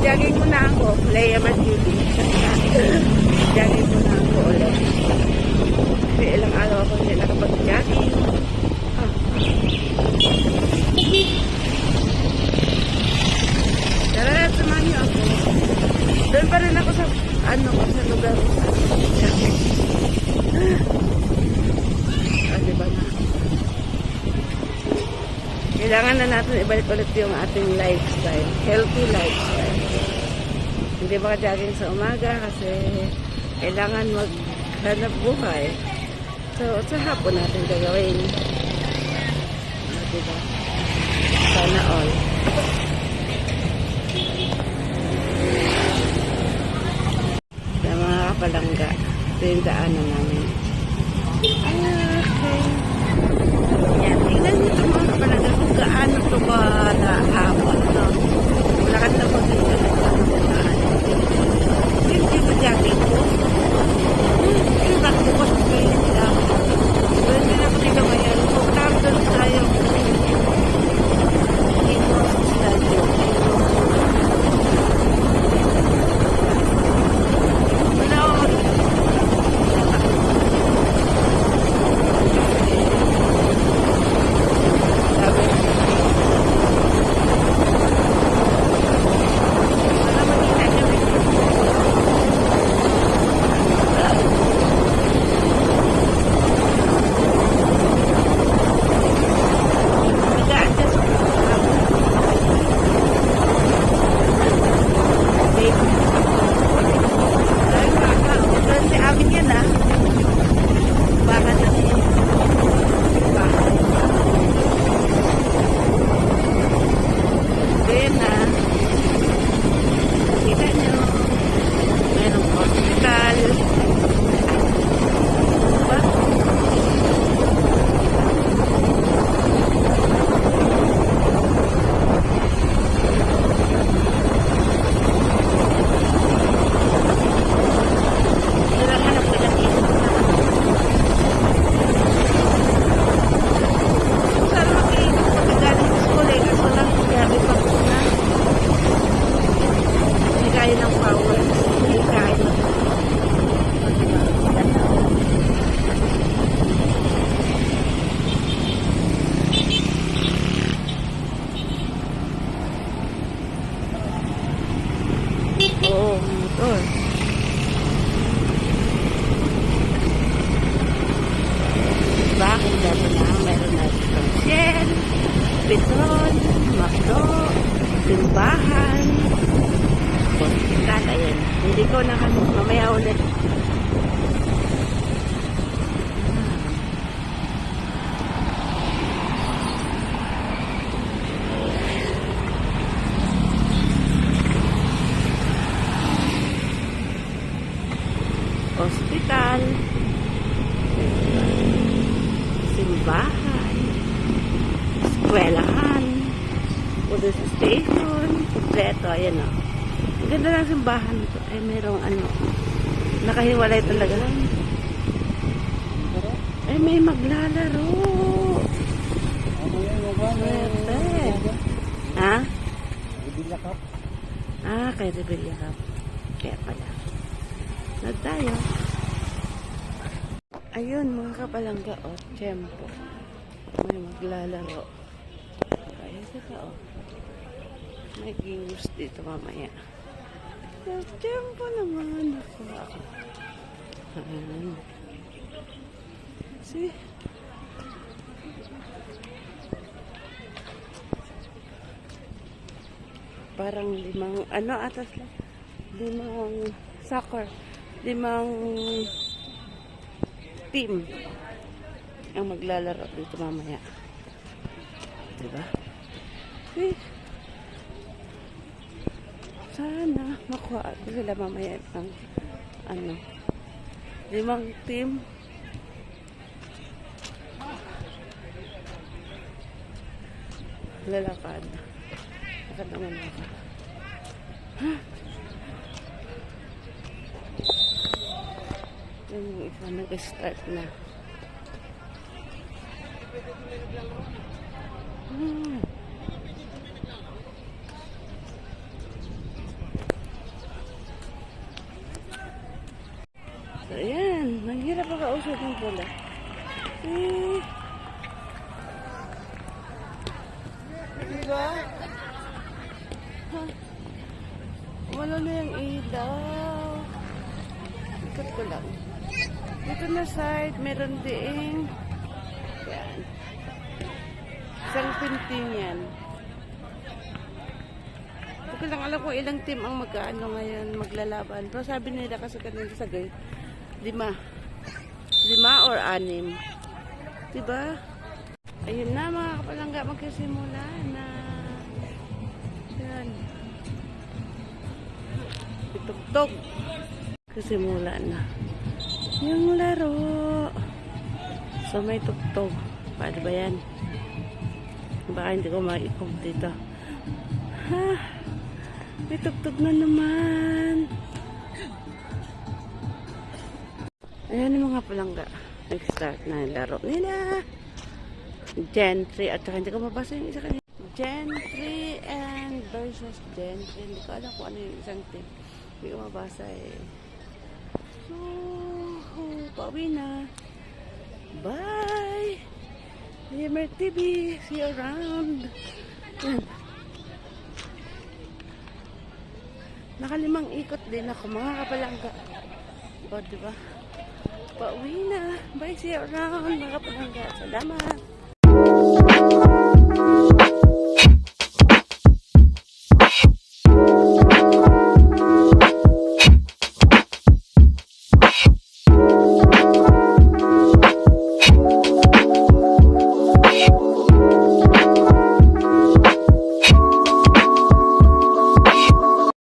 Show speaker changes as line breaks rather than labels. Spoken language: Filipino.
Jogging muna ako. Leia Matthews. Jogging muna ako ulit. Kasi ilang araw ako hindi nakapag-jogging. Tara, samahan niyo ako. Doon pa rin ako sa, sa lugar. Diba na? Kailangan na natin ibalik ulit yung ating lifestyle. Healthy lifestyle. Hindi maka-jogging sa umaga kasi kailangan maghanap buhay. So, sa hapon natin gagawin. Diba? Sana all. Sa mga kapalangga, ito yung daanan namin. Okay. Yan, tingnan nyo ito mga kapalangga kung gaano ito ba nahapon. No? Lakad na po dito. Hindi ko jogging po. Yung bakbukos ko kayo nila. Doon nila ko dito ngayon. Kung doon tayo. Ito sa stadium. Petron, Macdo, Simbahan, hospital, ayan. Hindi ko na mamaya ulit. Hospital, simbahan, eskwelahan, police station, kompleto, ayan o. Ang ganda ng simbahan ito. Ay, mayroong nakahiwalay talaga. Ay, may maglalaro. Swerte. Ha? Rebilla Cup. Ah, kay Rebilla Cup. Kaya pala. Nag tayo. Ayun, mga kapalangga, o, tiyempo. May maglalaro. Kaya sila, o. May games dito mamaya. Tiyempo naman ako. Ayan. See? Parang limang, atas lang. Limang soccer. Limang team ang maglalaro dito mamaya. Diba? Eh, sana makuha sila mamaya ng limang team. Lalakad. Lakad naman ako. Huh? Yung isa nag-start na. nakausap ng pula. Eh. Diba? Ha? Wala na yung ilaw. Ikot ko lang. Dito na side, meron ding yan. Isang pinting yan. Hindi ko lang alam kung ilang team ang magkaano ngayon maglalaban. Pero sabi nila kasi kanina sa gate, 5 or 6. Diba? Ayun na mga kapalangga, magkasimula na. Yan. Itugtog. Kasimula na. Yung laro. So may tugtog. Paano ba yan? Baka hindi ko ma-ikog dito. Ha? May tugtog na naman. Ayan yung mga palangga. Nag-start na yung laro nila. Gen 3. At saka hindi ko mabasa yung isa kanina. Gen 3 and versus Gen 3. Hindi ko alam kung ano yung isang team. Hindi ko mabasa eh. So, pauwi na. Bye! Gamer TV. See you around. Yan. Nakalimang ikot din ako mga kapalangga. O, diba? Pauwi na. Bye, see you around mga kapalangga. Salamat.